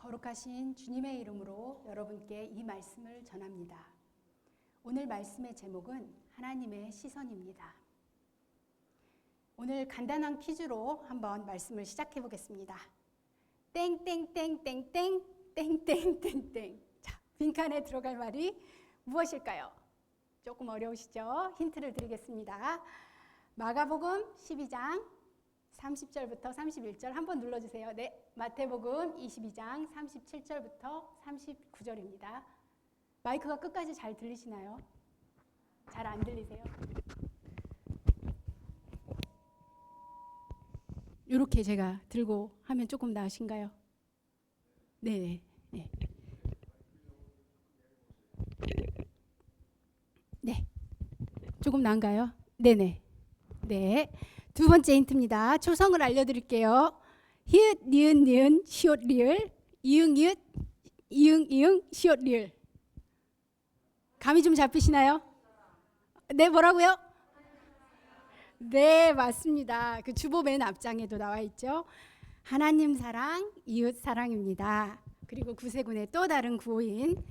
거룩하신 주님의 이름으로 여러분께 이 말씀을 전합니다. 오늘 말씀의 제목은 하나님의 시선입니다. 오늘 간단한 퀴즈로 한번 말씀을 시작해 보겠습니다. 땡땡땡땡땡 땡땡땡땡. 자, 빈칸에 들어갈 말이 무엇일까요? 조금 어려우시죠? 힌트를 드리겠습니다. 마가복음 12장 30절부터 31절 한번 눌러주세요. 네, 마태복음 22장 37절부터 39절입니다. 마이크가 끝까지 잘 들리시나요? 잘 안 들리세요? 이렇게 제가 들고 하면 조금 나으신가요? 네, 네. 네, 조금 나은가요? 네네. 네. 두 번째 힌트입니다. 초성을 알려드릴게요. 히읗, 니은, 니은, 시옷, 리을, 이응, 니읒, 이응, 이응, 시옷, 리을. 감이 좀 잡히시나요? 네, 뭐라고요? 네, 맞습니다. 그 주보 맨 앞장에도 나와 있죠. 하나님 사랑, 이웃 사랑입니다. 그리고 구세군의 또 다른 구호인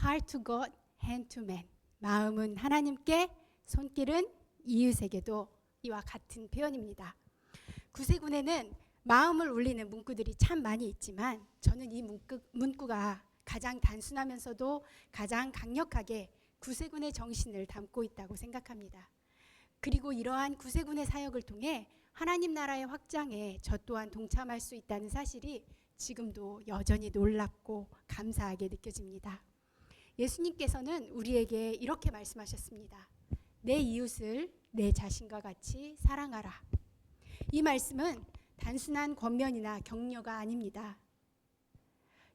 Heart to God, Hand to Man. 마음은 하나님께, 손길은 이웃에게도 이와 같은 표현입니다. 구세군에는 마음을 울리는 문구들이 참 많이 있지만 저는 이 문구가 가장 단순하면서도 가장 강력하게 구세군의 정신을 담고 있다고 생각합니다. 그리고 이러한 구세군의 사역을 통해 하나님 나라의 확장에 저 또한 동참할 수 있다는 사실이 지금도 여전히 놀랍고 감사하게 느껴집니다. 예수님께서는 우리에게 이렇게 말씀하셨습니다. 내 이웃을 내 자신과 같이 사랑하라. 이 말씀은 단순한 권면이나 격려가 아닙니다.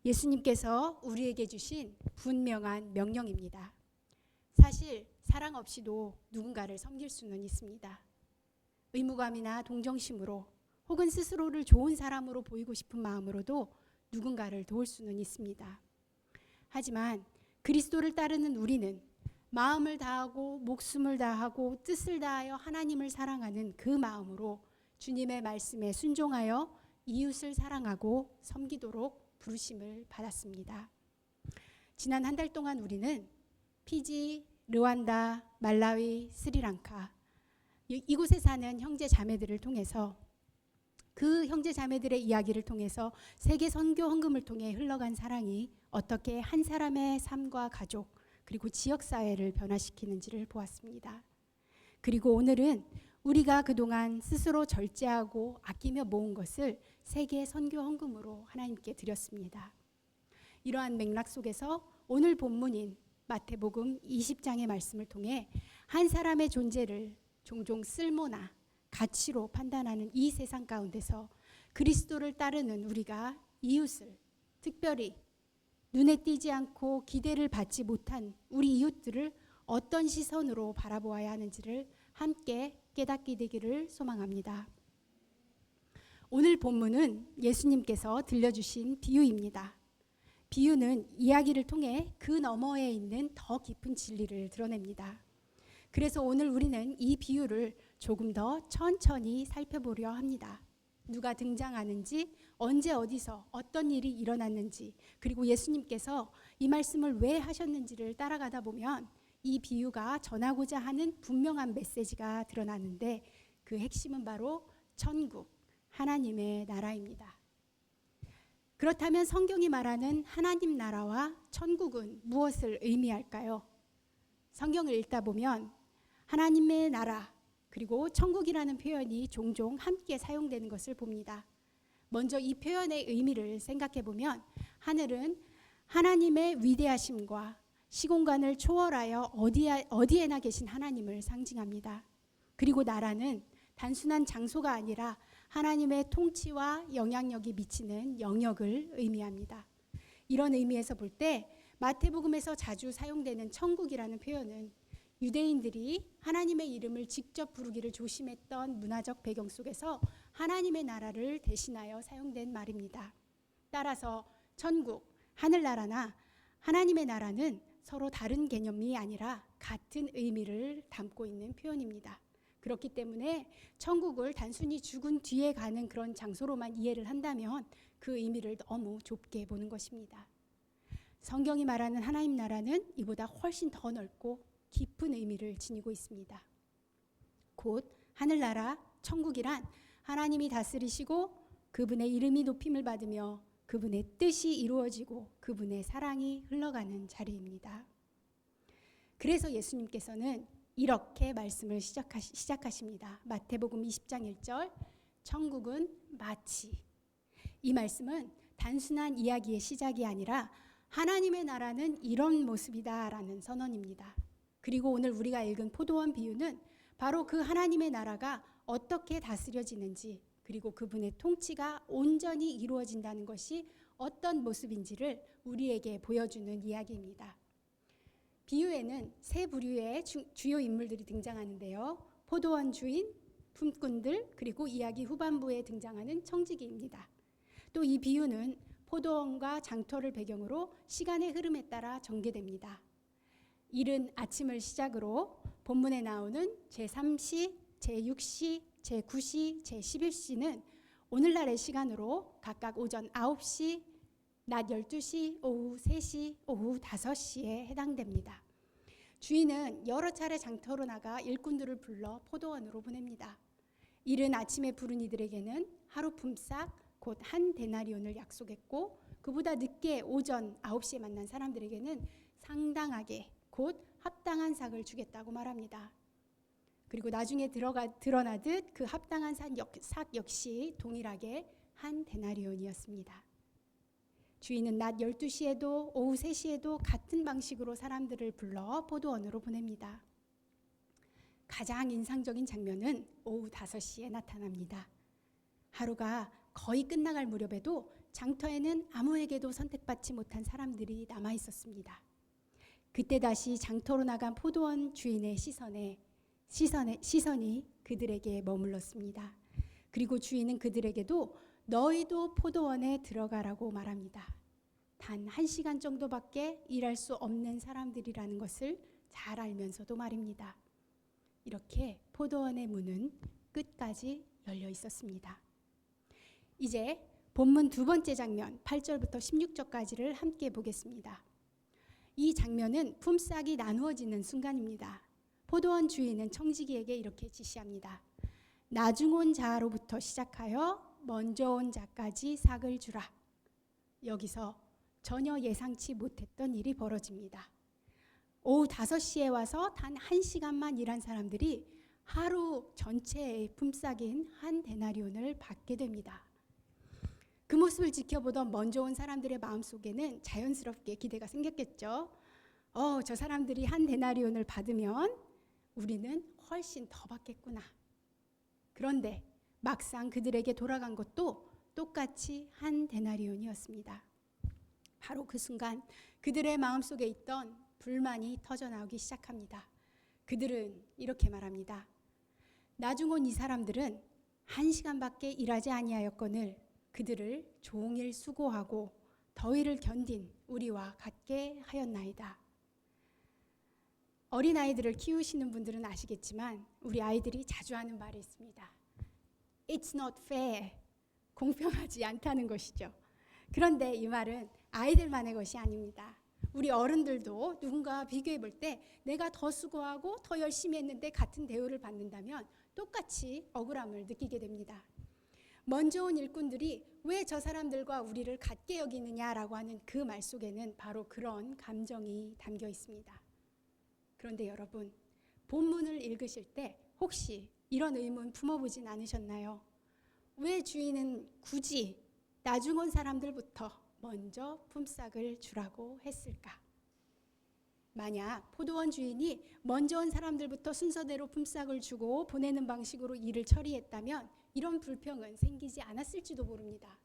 예수님께서 우리에게 주신 분명한 명령입니다. 사실 사랑 없이도 누군가를 섬길 수는 있습니다. 의무감이나 동정심으로 혹은 스스로를 좋은 사람으로 보이고 싶은 마음으로도 누군가를 도울 수는 있습니다. 하지만 그리스도를 따르는 우리는 마음을 다하고 목숨을 다하고 뜻을 다하여 하나님을 사랑하는 그 마음으로 주님의 말씀에 순종하여 이웃을 사랑하고 섬기도록 부르심을 받았습니다. 지난 한 달 동안 우리는 피지, 르완다, 말라위, 스리랑카 이곳에 사는 형제 자매들을 통해서 그 형제 자매들의 이야기를 통해서 세계 선교 헌금을 통해 흘러간 사랑이 어떻게 한 사람의 삶과 가족 그리고 지역사회를 변화시키는지를 보았습니다. 그리고 오늘은 우리가 그동안 스스로 절제하고 아끼며 모은 것을 세계 선교 헌금으로 하나님께 드렸습니다. 이러한 맥락 속에서 오늘 본문인 마태복음 20장의 말씀을 통해 한 사람의 존재를 종종 쓸모나 가치로 판단하는 이 세상 가운데서 그리스도를 따르는 우리가 이웃을 특별히 눈에 띄지 않고 기대를 받지 못한 우리 이웃들을 어떤 시선으로 바라보아야 하는지를 함께 깨닫게 되기를 소망합니다. 오늘 본문은 예수님께서 들려주신 비유입니다. 비유는 이야기를 통해 그 너머에 있는 더 깊은 진리를 드러냅니다. 그래서 오늘 우리는 이 비유를 조금 더 천천히 살펴보려 합니다. 누가 등장하는지, 언제 어디서 어떤 일이 일어났는지, 그리고 예수님께서 이 말씀을 왜 하셨는지를 따라가다 보면 이 비유가 전하고자 하는 분명한 메시지가 드러나는데 그 핵심은 바로 천국, 하나님의 나라입니다. 그렇다면 성경이 말하는 하나님 나라와 천국은 무엇을 의미할까요? 성경을 읽다 보면 하나님의 나라 그리고 천국이라는 표현이 종종 함께 사용되는 것을 봅니다. 먼저 이 표현의 의미를 생각해 보면 하늘은 하나님의 위대하심과 시공간을 초월하여 어디에나 계신 하나님을 상징합니다. 그리고 나라는 단순한 장소가 아니라 하나님의 통치와 영향력이 미치는 영역을 의미합니다. 이런 의미에서 볼 때 마태복음에서 자주 사용되는 천국이라는 표현은 유대인들이 하나님의 이름을 직접 부르기를 조심했던 문화적 배경 속에서 하나님의 나라를 대신하여 사용된 말입니다. 따라서 천국, 하늘나라나 하나님의 나라는 서로 다른 개념이 아니라 같은 의미를 담고 있는 표현입니다. 그렇기 때문에 천국을 단순히 죽은 뒤에 가는 그런 장소로만 이해를 한다면 그 의미를 너무 좁게 보는 것입니다. 성경이 말하는 하나님 나라는 이보다 훨씬 더 넓고 깊은 의미를 지니고 있습니다. 곧 하늘나라, 천국이란 하나님이 다스리시고 그분의 이름이 높임을 받으며 그분의 뜻이 이루어지고 그분의 사랑이 흘러가는 자리입니다. 그래서 예수님께서는 이렇게 말씀을 시작하십니다. 마태복음 20장 1절, 천국은 마치. 이 말씀은 단순한 이야기의 시작이 아니라 하나님의 나라는 이런 모습이다라는 선언입니다. 그리고 오늘 우리가 읽은 포도원 비유는 바로 그 하나님의 나라가 어떻게 다스려지는지, 그리고 그분의 통치가 온전히 이루어진다는 것이 어떤 모습인지를 우리에게 보여주는 이야기입니다. 비유에는 세 부류의 주요 인물들이 등장하는데요. 포도원 주인, 품꾼들, 그리고 이야기 후반부에 등장하는 청지기입니다. 또 이 비유는 포도원과 장터를 배경으로 시간의 흐름에 따라 전개됩니다. 이른 아침을 시작으로 본문에 나오는 제3시, 제6시, 제9시, 제11시는 오늘날의 시간으로 각각 오전 9시, 낮 12시, 오후 3시, 오후 5시에 해당됩니다. 주인은 여러 차례 장터로 나가 일꾼들을 불러 포도원으로 보냅니다. 이른 아침에 부른 이들에게는 하루 품삯 곧 한 데나리온을 약속했고, 그보다 늦게 오전 9시에 만난 사람들에게는 상당하게 곧 합당한 삭을 주겠다고 말합니다. 그리고 나중에 드러나듯 그 합당한 삭 역시 동일하게 한 데나리온이었습니다. 주인은 낮 12시에도 오후 3시에도 같은 방식으로 사람들을 불러 포도원으로 보냅니다. 가장 인상적인 장면은 오후 5시에 나타납니다. 하루가 거의 끝나갈 무렵에도 장터에는 아무에게도 선택받지 못한 사람들이 남아 있었습니다. 그때 다시 장터로 나간 포도원 주인의 시선이 그들에게 머물렀습니다. 그리고 주인은 그들에게도 너희도 포도원에 들어가라고 말합니다. 단 1시간 정도밖에 일할 수 없는 사람들이라는 것을 잘 알면서도 말입니다. 이렇게 포도원의 문은 끝까지 열려 있었습니다. 이제 본문 두 번째 장면 8절부터 16절까지를 함께 보겠습니다. 이 장면은 품삯이 나누어지는 순간입니다. 포도원 주인은 청지기에게 이렇게 지시합니다. 나중 온 자로부터 시작하여 먼저 온 자까지 삭을 주라. 여기서 전혀 예상치 못했던 일이 벌어집니다. 오후 5시에 와서 단 1시간만 일한 사람들이 하루 전체의 품삯인 한 데나리온을 받게 됩니다. 그 모습을 지켜보던 먼저 온 사람들의 마음속에는 자연스럽게 기대가 생겼겠죠. 저 사람들이 한 데나리온을 받으면 우리는 훨씬 더 받겠구나. 그런데 막상 그들에게 돌아간 것도 똑같이 한 데나리온이었습니다. 바로 그 순간 그들의 마음속에 있던 불만이 터져나오기 시작합니다. 그들은 이렇게 말합니다. 나중 온 이 사람들은 1시간밖에 일하지 아니하였거늘 그들을 종일 수고하고 더위를 견딘 우리와 같게 하였나이다. 어린아이들을 키우시는 분들은 아시겠지만 우리 아이들이 자주 하는 말이 있습니다. It's not fair. 공평하지 않다는 것이죠. 그런데 이 말은 아이들만의 것이 아닙니다. 우리 어른들도 누군가와 비교해 볼 때 내가 더 수고하고 더 열심히 했는데 같은 대우를 받는다면 똑같이 억울함을 느끼게 됩니다. 먼저 온 일꾼들이 왜 저 사람들과 우리를 같게 여기느냐라고 하는 그 말 속에는 바로 그런 감정이 담겨 있습니다. 그런데 여러분, 본문을 읽으실 때 혹시 이런 의문 품어보진 않으셨나요? 왜 주인은 굳이 나중 온 사람들부터 먼저 품삯을 주라고 했을까? 만약 포도원 주인이 먼저 온 사람들부터 순서대로 품삯을 주고 보내는 방식으로 일을 처리했다면 이런 불평은 생기지 않았을지도 모릅니다.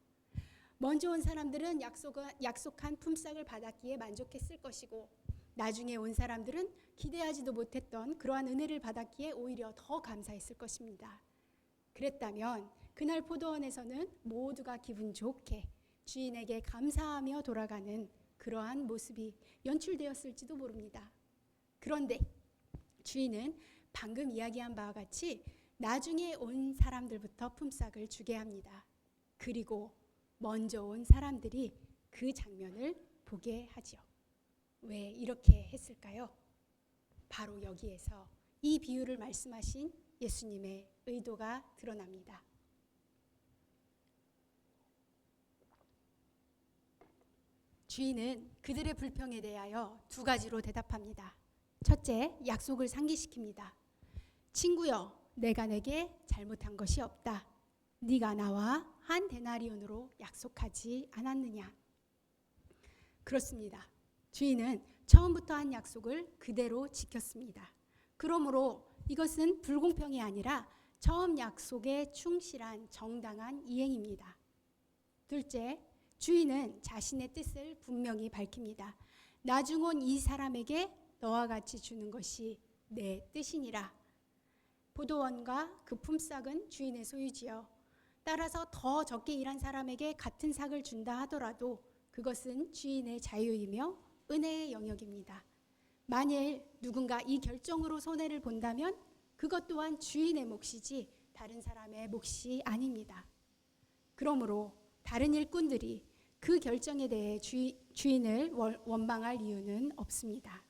먼저 온 사람들은 약속한 품삯을 받았기에 만족했을 것이고, 나중에 온 사람들은 기대하지도 못했던 그러한 은혜를 받았기에 오히려 더 감사했을 것입니다. 그랬다면 그날 포도원에서는 모두가 기분 좋게 주인에게 감사하며 돌아가는 그러한 모습이 연출되었을지도 모릅니다. 그런데 주인은 방금 이야기한 바와 같이 나중에 온 사람들부터 품삯을 주게 합니다. 그리고 먼저 온 사람들이 그 장면을 보게 하지요. 왜 이렇게 했을까요? 바로 여기에서 이 비유를 말씀하신 예수님의 의도가 드러납니다. 주인은 그들의 불평에 대하여 두 가지로 대답합니다. 첫째, 약속을 상기시킵니다. 친구여, 내가 내게 잘못한 것이 없다. 네가 나와 한 데나리온으로 약속하지 않았느냐? 그렇습니다. 주인은 처음부터 한 약속을 그대로 지켰습니다. 그러므로 이것은 불공평이 아니라 처음 약속에 충실한 정당한 이행입니다. 둘째, 주인은 자신의 뜻을 분명히 밝힙니다. 나중 온 이 사람에게 너와 같이 주는 것이 내 뜻이니라. 포도원과 그 품삯은 주인의 소유지요. 따라서 더 적게 일한 사람에게 같은 삭을 준다 하더라도 그것은 주인의 자유이며 은혜의 영역입니다. 만일 누군가 이 결정으로 손해를 본다면 그것 또한 주인의 몫이지 다른 사람의 몫이 아닙니다. 그러므로 다른 일꾼들이 그 결정에 대해 주인을 원망할 이유는 없습니다.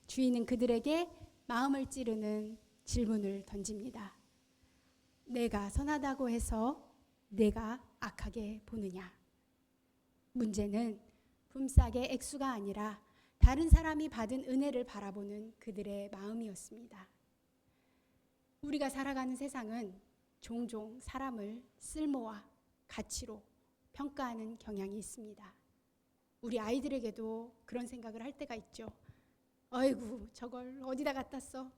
주인은 그들에게 마음을 찌르는 질문을 던집니다. 내가 선하다고 해서 내가 악하게 보느냐? 문제는 품삯의 액수가 아니라 다른 사람이 받은 은혜를 바라보는 그들의 마음이었습니다. 우리가 살아가는 세상은 종종 사람을 쓸모와 가치로 평가하는 경향이 있습니다. 우리 아이들에게도 그런 생각을 할 때가 있죠. 어이구, 저걸 어디다 갖다 써?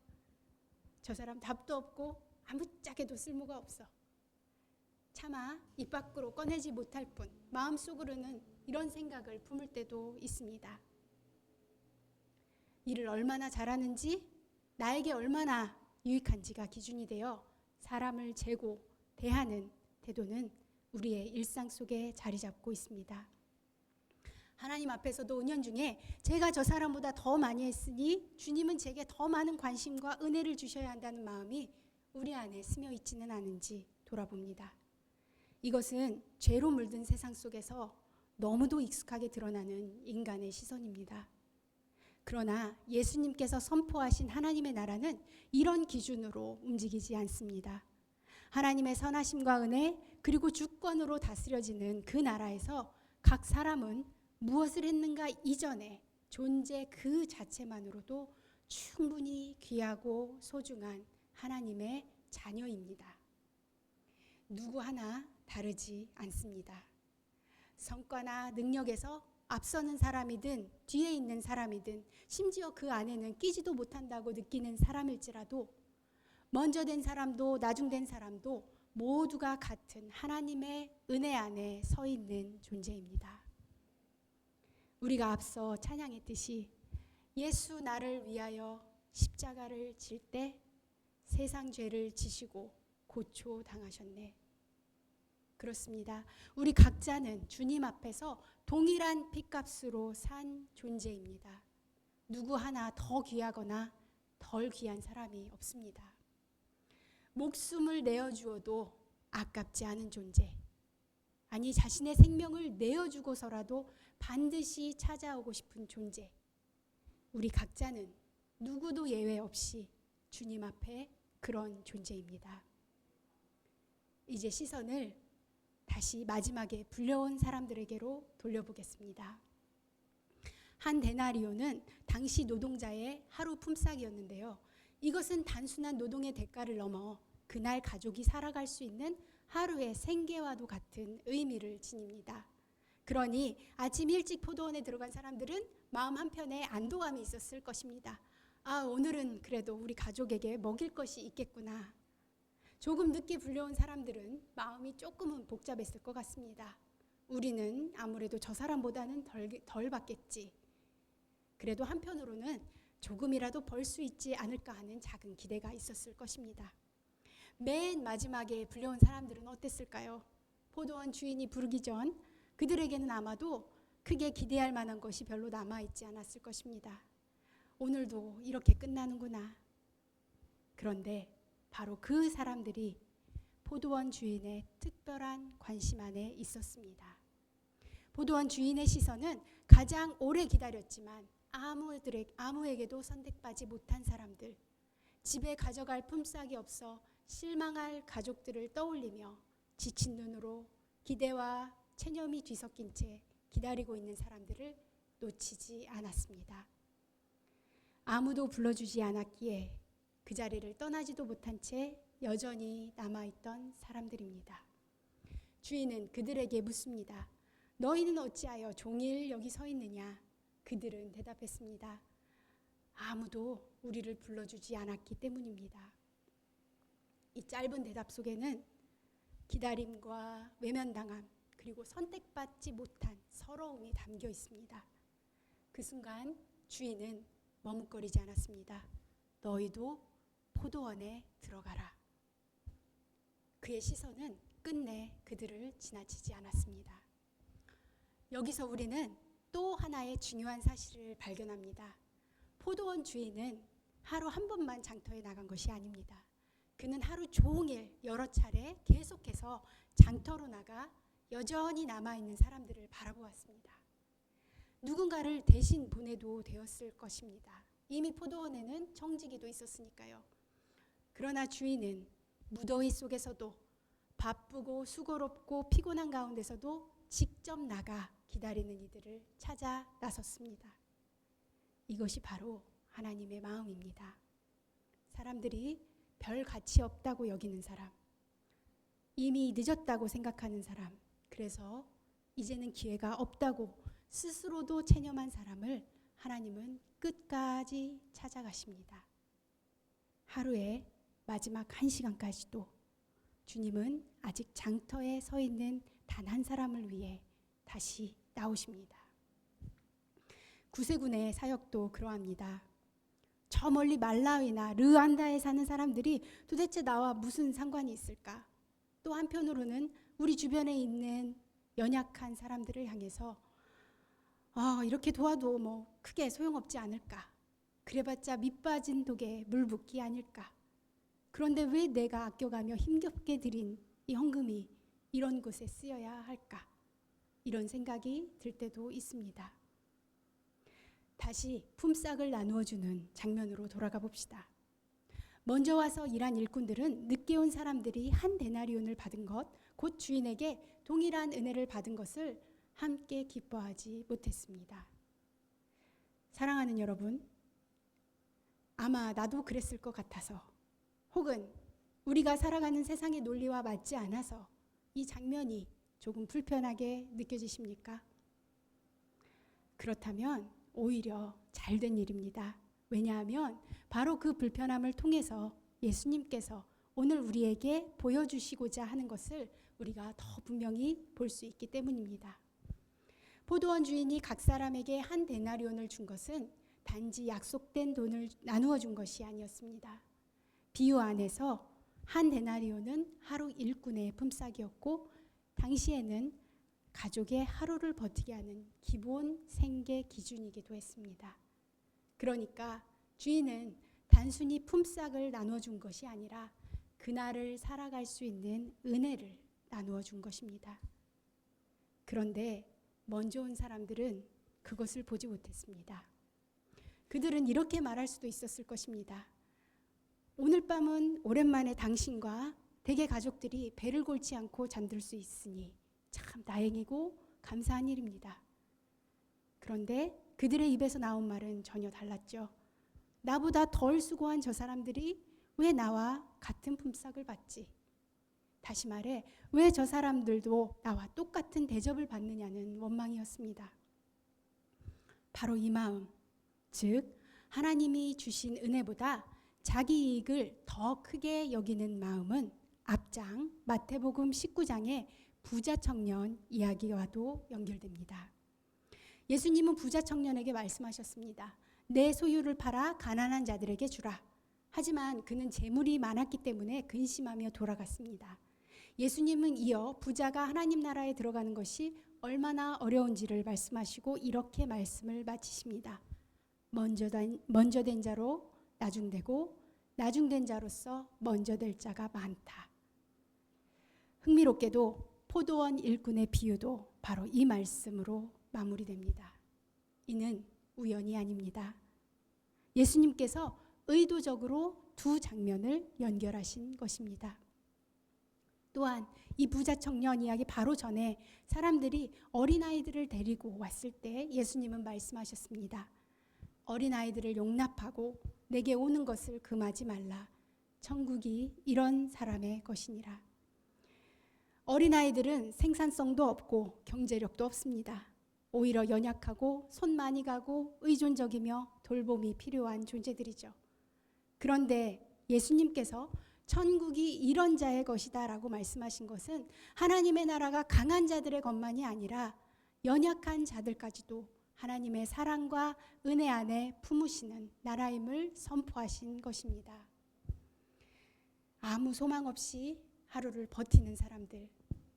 저 사람 답도 없고 아무짝에도 쓸모가 없어. 차마 입 밖으로 꺼내지 못할 뿐 마음속으로는 이런 생각을 품을 때도 있습니다. 일을 얼마나 잘하는지, 나에게 얼마나 유익한지가 기준이 되어 사람을 재고 대하는 태도는 우리의 일상 속에 자리 잡고 있습니다. 하나님 앞에서도 은연중에 제가 저 사람보다 더 많이 했으니 주님은 제게 더 많은 관심과 은혜를 주셔야 한다는 마음이 우리 안에 스며 있지는 않은지 돌아봅니다. 이것은 죄로 물든 세상 속에서 너무도 익숙하게 드러나는 인간의 시선입니다. 그러나 예수님께서 선포하신 하나님의 나라는 이런 기준으로 움직이지 않습니다. 하나님의 선하심과 은혜 그리고 주권으로 다스려지는 그 나라에서 각 사람은 무엇을 했는가 이전에 존재 그 자체만으로도 충분히 귀하고 소중한 하나님의 자녀입니다. 누구 하나 다르지 않습니다. 성과나 능력에서 앞서는 사람이든 뒤에 있는 사람이든 심지어 그 안에는 끼지도 못한다고 느끼는 사람일지라도 먼저 된 사람도 나중 된 사람도 모두가 같은 하나님의 은혜 안에 서 있는 존재입니다. 우리가 앞서 찬양했듯이 예수 나를 위하여 십자가를 질 때 세상 죄를 지시고 고초 당하셨네. 그렇습니다. 우리 각자는 주님 앞에서 동일한 핏값으로 산 존재입니다. 누구 하나 더 귀하거나 덜 귀한 사람이 없습니다. 목숨을 내어주어도 아깝지 않은 존재, 아니 자신의 생명을 내어주고서라도 반드시 찾아오고 싶은 존재, 우리 각자는 누구도 예외 없이 주님 앞에 그런 존재입니다. 이제 시선을 다시 마지막에 불려온 사람들에게로 돌려보겠습니다. 한 데나리온은 당시 노동자의 하루 품삯이었는데요. 이것은 단순한 노동의 대가를 넘어 그날 가족이 살아갈 수 있는 하루의 생계와도 같은 의미를 지닙니다. 그러니 아침 일찍 포도원에 들어간 사람들은 마음 한편에 안도감이 있었을 것입니다. 아, 오늘은 그래도 우리 가족에게 먹일 것이 있겠구나. 조금 늦게 불려온 사람들은 마음이 조금은 복잡했을 것 같습니다. 우리는 아무래도 저 사람보다는 덜 받겠지. 그래도 한편으로는 조금이라도 벌 수 있지 않을까 하는 작은 기대가 있었을 것입니다. 맨 마지막에 불려온 사람들은 어땠을까요? 포도원 주인이 부르기 전 그들에게는 아마도 크게 기대할 만한 것이 별로 남아있지 않았을 것입니다. 오늘도 이렇게 끝나는구나. 그런데 바로 그 사람들이 포도원 주인의 특별한 관심 안에 있었습니다. 포도원 주인의 시선은 가장 오래 기다렸지만 아무에게도 선택받지 못한 사람들, 집에 가져갈 품삯이 없어 실망할 가족들을 떠올리며 지친 눈으로 기대와 체념이 뒤섞인 채 기다리고 있는 사람들을 놓치지 않았습니다. 아무도 불러주지 않았기에 그 자리를 떠나지도 못한 채 여전히 남아있던 사람들입니다. 주인은 그들에게 묻습니다. 너희는 어찌하여 종일 여기 서 있느냐? 그들은 대답했습니다. 아무도 우리를 불러주지 않았기 때문입니다. 이 짧은 대답 속에는 기다림과 외면당함, 그리고 선택받지 못한 서러움이 담겨 있습니다. 그 순간 주인은 머뭇거리지 않았습니다. 너희도 포도원에 들어가라. 그의 시선은 끝내 그들을 지나치지 않았습니다. 여기서 우리는 또 하나의 중요한 사실을 발견합니다. 포도원 주인은 하루 한 번만 장터에 나간 것이 아닙니다. 그는 하루 종일 여러 차례 계속해서 장터로 나가 여전히 남아있는 사람들을 바라보았습니다. 누군가를 대신 보내도 되었을 것입니다. 이미 포도원에는 청지기도 있었으니까요. 그러나 주인은 무더위 속에서도 바쁘고 수고롭고 피곤한 가운데서도 직접 나가 기다리는 이들을 찾아 나섰습니다. 이것이 바로 하나님의 마음입니다. 사람들이 별 가치 없다고 여기는 사람, 이미 늦었다고 생각하는 사람, 그래서 이제는 기회가 없다고 스스로도 체념한 사람을 하나님은 끝까지 찾아가십니다. 하루의 마지막 1시간까지도 주님은 아직 장터에 서 있는 단 한 사람을 위해 다시 나오십니다. 구세군의 사역도 그러합니다. 저 멀리 말라위나 르완다에 사는 사람들이 도대체 나와 무슨 상관이 있을까? 또 한편으로는 우리 주변에 있는 연약한 사람들을 향해서 이렇게 도와도 뭐 크게 소용없지 않을까? 그래봤자 밑 빠진 독에 물 붓기 아닐까? 그런데 왜 내가 아껴가며 힘겹게 드린 이 헌금이 이런 곳에 쓰여야 할까? 이런 생각이 들 때도 있습니다. 다시 품삯을 나누어주는 장면으로 돌아가 봅시다. 먼저 와서 일한 일꾼들은 늦게 온 사람들이 한 데나리온을 받은 것, 곧 주인에게 동일한 은혜를 받은 것을 함께 기뻐하지 못했습니다. 사랑하는 여러분, 아마 나도 그랬을 것 같아서, 혹은 우리가 살아가는 세상의 논리와 맞지 않아서 이 장면이 조금 불편하게 느껴지십니까? 그렇다면 오히려 잘된 일입니다. 왜냐하면 바로 그 불편함을 통해서 예수님께서 오늘 우리에게 보여주시고자 하는 것을 우리가 더 분명히 볼 수 있기 때문입니다. 포도원 주인이 각 사람에게 한 데나리온을 준 것은 단지 약속된 돈을 나누어 준 것이 아니었습니다. 비유 안에서 한 데나리온은 하루 일꾼의 품삯이었고, 당시에는 가족의 하루를 버티게 하는 기본 생계 기준이기도 했습니다. 그러니까 주인은 단순히 품삯을 나누어 준 것이 아니라 그날을 살아갈 수 있는 은혜를 나누어 준 것입니다. 그런데 먼저 온 사람들은 그것을 보지 못했습니다. 그들은 이렇게 말할 수도 있었을 것입니다. 오늘 밤은 오랜만에 당신과 대개 가족들이 배를 골지 않고 잠들 수 있으니 참 다행이고 감사한 일입니다. 그런데 그들의 입에서 나온 말은 전혀 달랐죠. 나보다 덜 수고한 저 사람들이 왜 나와 같은 품삯을 받지? 다시 말해, 왜 저 사람들도 나와 똑같은 대접을 받느냐는 원망이었습니다. 바로 이 마음, 즉 하나님이 주신 은혜보다 자기 이익을 더 크게 여기는 마음은 앞장 마태복음 19장의 부자 청년 이야기와도 연결됩니다. 예수님은 부자 청년에게 말씀하셨습니다. 내 소유를 팔아 가난한 자들에게 주라. 하지만 그는 재물이 많았기 때문에 근심하며 돌아갔습니다. 예수님은 이어 부자가 하나님 나라에 들어가는 것이 얼마나 어려운지를 말씀하시고 이렇게 말씀을 마치십니다. 먼저 된 자로 나중되고 나중된 자로서 먼저 될 자가 많다. 흥미롭게도 포도원 일꾼의 비유도 바로 이 말씀으로 마무리됩니다. 이는 우연이 아닙니다. 예수님께서 의도적으로 두 장면을 연결하신 것입니다. 또한 이 부자 청년 이야기 바로 전에 사람들이 어린아이들을 데리고 왔을 때 예수님은 말씀하셨습니다. 어린아이들을 용납하고 내게 오는 것을 금하지 말라. 천국이 이런 사람의 것이니라. 어린아이들은 생산성도 없고 경제력도 없습니다. 오히려 연약하고 손 많이 가고 의존적이며 돌봄이 필요한 존재들이죠. 그런데 예수님께서 천국이 이런 자의 것이다 라고 말씀하신 것은 하나님의 나라가 강한 자들의 것만이 아니라 연약한 자들까지도 하나님의 사랑과 은혜 안에 품으시는 나라임을 선포하신 것입니다. 아무 소망 없이 하루를 버티는 사람들,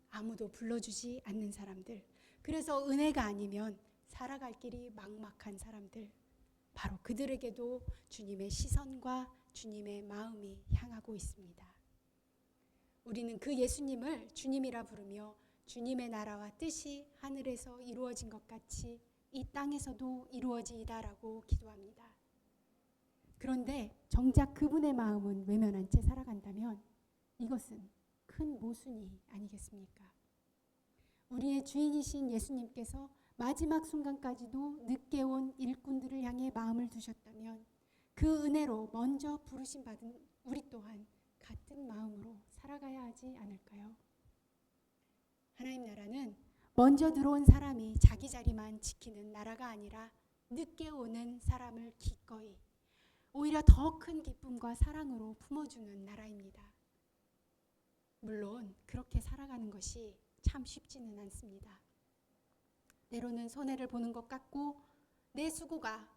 아무도 불러주지 않는 사람들, 그래서 은혜가 아니면 살아갈 길이 막막한 사람들, 바로 그들에게도 주님의 시선과 주님의 마음이 향하고 있습니다. 우리는 그 예수님을 주님이라 부르며 주님의 나라와 뜻이 하늘에서 이루어진 것 같이 이 땅에서도 이루어지이다라고 기도합니다. 그런데 정작 그분의 마음은 외면한 채 살아간다면 이것은 큰 모순이 아니겠습니까? 우리의 주인이신 예수님께서 마지막 순간까지도 늦게 온 일꾼들을 향해 마음을 두셨다면 그 은혜로 먼저 부르심 받은 우리 또한 같은 마음으로 살아가야 하지 않을까요? 하나님 나라는 먼저 들어온 사람이 자기 자리만 지키는 나라가 아니라 늦게 오는 사람을 기꺼이 오히려 더 큰 기쁨과 사랑으로 품어주는 나라입니다. 물론 그렇게 살아가는 것이 참 쉽지는 않습니다. 때로는 손해를 보는 것 같고 내 수고가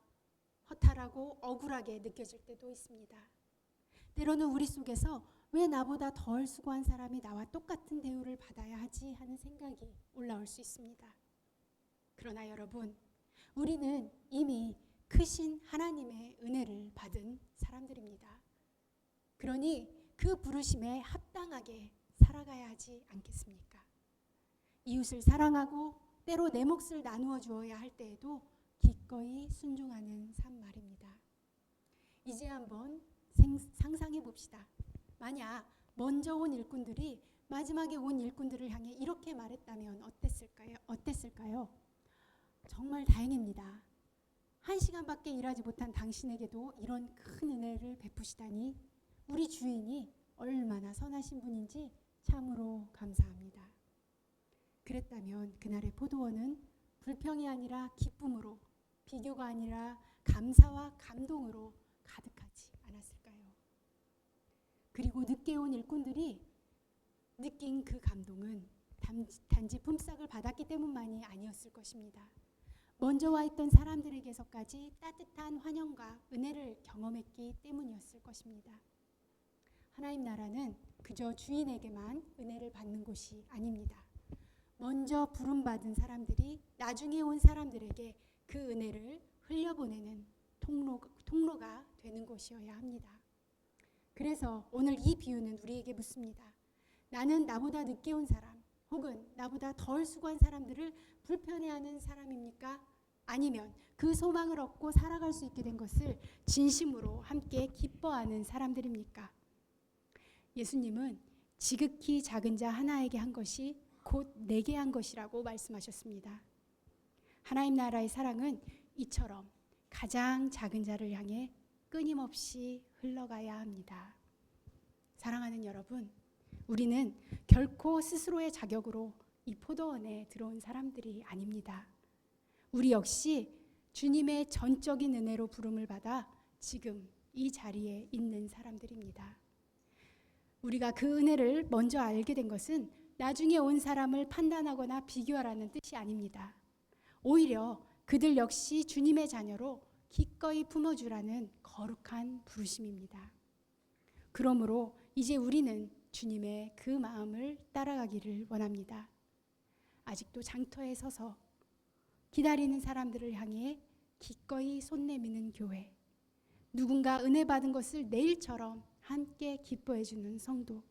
허탈하고 억울하게 느껴질 때도 있습니다. 때로는 우리 속에서 왜 나보다 덜 수고한 사람이 나와 똑같은 대우를 받아야 하지 하는 생각이 올라올 수 있습니다. 그러나 여러분, 우리는 이미 크신 하나님의 은혜를 받은 사람들입니다. 그러니 그 부르심에 합당하게 살아가야 하지 않겠습니까? 이웃을 사랑하고 때로 내 몫을 나누어 주어야 할 때에도 기꺼이 순종하는 삶 말입니다. 이제 한번 상상해 봅시다. 만약 먼저 온 일꾼들이 마지막에 온 일꾼들을 향해 이렇게 말했다면 어땠을까요? 정말 다행입니다. 1시간밖에 일하지 못한 당신에게도 이런 큰 은혜를 베푸시다니 우리 주인이 얼마나 선하신 분인지 참으로 감사합니다. 그랬다면 그날의 포도원은 불평이 아니라 기쁨으로, 비교가 아니라 감사와 감동으로 가득하지 않았을까요? 그리고 늦게 온 일꾼들이 느낀 그 감동은 단지 품삯을 받았기 때문만이 아니었을 것입니다. 먼저 와 있던 사람들에게서까지 따뜻한 환영과 은혜를 경험했기 때문이었을 것입니다. 하나님 나라는 그저 주인에게만 은혜를 받는 곳이 아닙니다. 먼저 부름받은 사람들이 나중에 온 사람들에게 그 은혜를 흘려보내는 통로가 되는 곳이어야 합니다. 그래서 오늘 이 비유는 우리에게 묻습니다. 나는 나보다 늦게 온 사람 혹은 나보다 덜 수고한 사람들을 불편해하는 사람입니까? 아니면 그 소망을 얻고 살아갈 수 있게 된 것을 진심으로 함께 기뻐하는 사람들입니까? 예수님은 지극히 작은 자 하나에게 한 것이 곧 내게 한 것이라고 말씀하셨습니다. 하나님 나라의 사랑은 이처럼 가장 작은 자를 향해 끊임없이 흘러가야 합니다. 사랑하는 여러분, 우리는 결코 스스로의 자격으로 이 포도원에 들어온 사람들이 아닙니다. 우리 역시 주님의 전적인 은혜로 부름을 받아 지금 이 자리에 있는 사람들입니다. 우리가 그 은혜를 먼저 알게 된 것은 나중에 온 사람을 판단하거나 비교하라는 뜻이 아닙니다. 오히려 그들 역시 주님의 자녀로 기꺼이 품어주라는 거룩한 부르심입니다. 그러므로 이제 우리는 주님의 그 마음을 따라가기를 원합니다. 아직도 장터에 서서 기다리는 사람들을 향해 기꺼이 손 내미는 교회, 누군가 은혜 받은 것을 내일처럼 함께 기뻐해 주는 성도.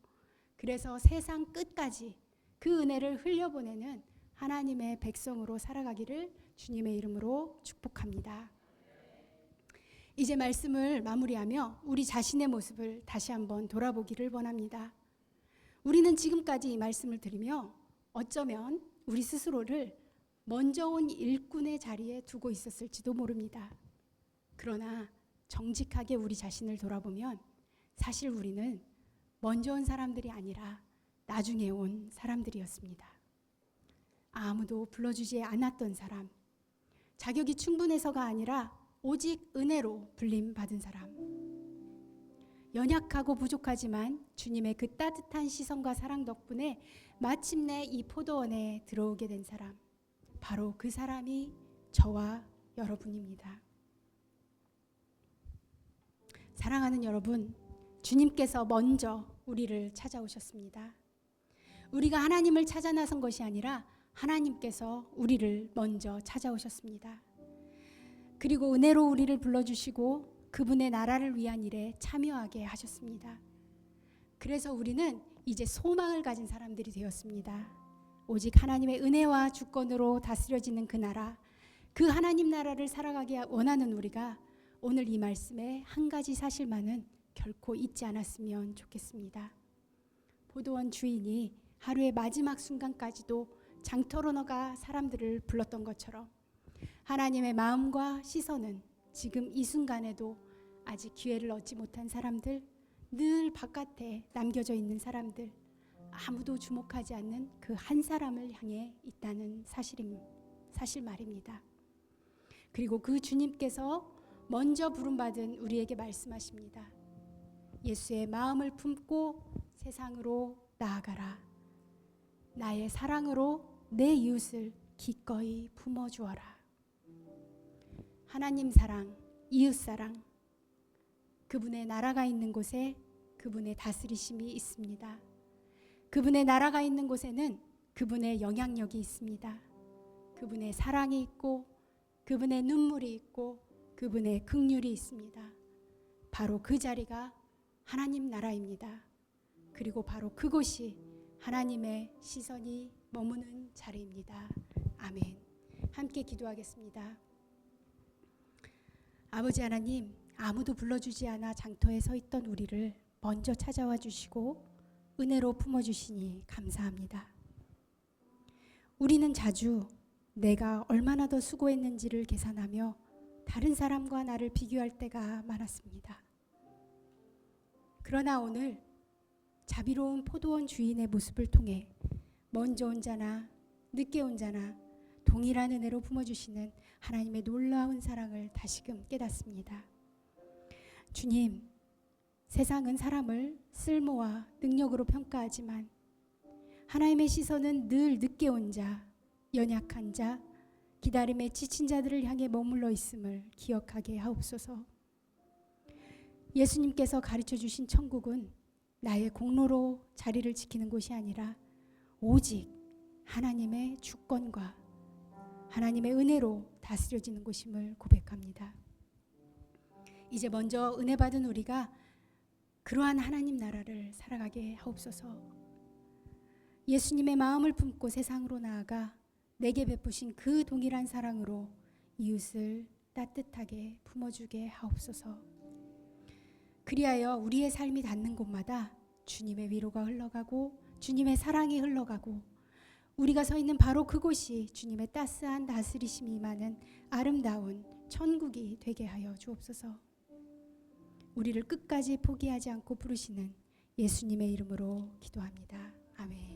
그래서 세상 끝까지 그 은혜를 흘려보내는 하나님의 백성으로 살아가기를 주님의 이름으로 축복합니다. 이제 말씀을 마무리하며 우리 자신의 모습을 다시 한번 돌아보기를 원합니다. 우리는 지금까지 이 말씀을 들으며 어쩌면 우리 스스로를 먼저 온 일꾼의 자리에 두고 있었을지도 모릅니다. 그러나 정직하게 우리 자신을 돌아보면 사실 우리는 먼저 온 사람들이 아니라 나중에 온 사람들이었습니다. 아무도 불러주지 않았던 사람, 자격이 충분해서가 아니라 오직 은혜로 불림받은 사람, 연약하고 부족하지만 주님의 그 따뜻한 시선과 사랑 덕분에 마침내 이 포도원에 들어오게 된 사람, 바로 그 사람이 저와 여러분입니다. 사랑하는 여러분, 주님께서 먼저 우리를 찾아오셨습니다. 우리가 하나님을 찾아 나선 것이 아니라 하나님께서 우리를 먼저 찾아오셨습니다. 그리고 은혜로 우리를 불러주시고 그분의 나라를 위한 일에 참여하게 하셨습니다. 그래서 우리는 이제 소망을 가진 사람들이 되었습니다. 오직 하나님의 은혜와 주권으로 다스려지는 그 나라, 그 하나님 나라를 살아가기 원하는 우리가 오늘 이 말씀에 한 가지 사실만은 결코 잊지 않았으면 좋겠습니다. 포도원 주인이 하루의 마지막 순간까지도 장터로 나가 사람들을 불렀던 것처럼 하나님의 마음과 시선은 지금 이 순간에도 아직 기회를 얻지 못한 사람들, 늘 바깥에 남겨져 있는 사람들, 아무도 주목하지 않는 그 한 사람을 향해 있다는 사실 말입니다. 그리고 그 주님께서 먼저 부름받은 우리에게 말씀하십니다. 예수의 마음을 품고 세상으로 나아가라. 나의 사랑으로 내 이웃을 기꺼이 품어주어라. 하나님 사랑, 이웃 사랑, 그분의 나라가 있는 곳에 그분의 다스리심이 있습니다. 그분의 나라가 있는 곳에는 그분의 영향력이 있습니다. 그분의 사랑이 있고 그분의 눈물이 있고 그분의 긍휼이 있습니다. 바로 그 자리가 하나님 나라입니다. 그리고 바로 그곳이 하나님의 시선이 머무는 자리입니다. 아멘. 함께 기도하겠습니다. 아버지 하나님, 아무도 불러주지 않아 장터에 서 있던 우리를 먼저 찾아와 주시고 은혜로 품어주시니 감사합니다. 우리는 자주 내가 얼마나 더 수고했는지를 계산하며 다른 사람과 나를 비교할 때가 많았습니다. 그러나 오늘 자비로운 포도원 주인의 모습을 통해 먼저 온 자나 늦게 온 자나 동일한 은혜로 품어주시는 하나님의 놀라운 사랑을 다시금 깨닫습니다. 주님, 세상은 사람을 쓸모와 능력으로 평가하지만 하나님의 시선은 늘 늦게 온 자, 연약한 자, 기다림에 지친 자들을 향해 머물러 있음을 기억하게 하옵소서. 예수님께서 가르쳐 주신 천국은 나의 공로로 자리를 지키는 곳이 아니라 오직 하나님의 주권과 하나님의 은혜로 다스려지는 곳임을 고백합니다. 이제 먼저 은혜 받은 우리가 그러한 하나님 나라를 살아가게 하옵소서. 예수님의 마음을 품고 세상으로 나아가 내게 베푸신 그 동일한 사랑으로 이웃을 따뜻하게 품어주게 하옵소서. 그리하여 우리의 삶이 닿는 곳마다 주님의 위로가 흘러가고 주님의 사랑이 흘러가고 우리가 서 있는 바로 그곳이 주님의 따스한 다스리심이 임하는 아름다운 천국이 되게 하여 주옵소서. 우리를 끝까지 포기하지 않고 부르시는 예수님의 이름으로 기도합니다. 아멘.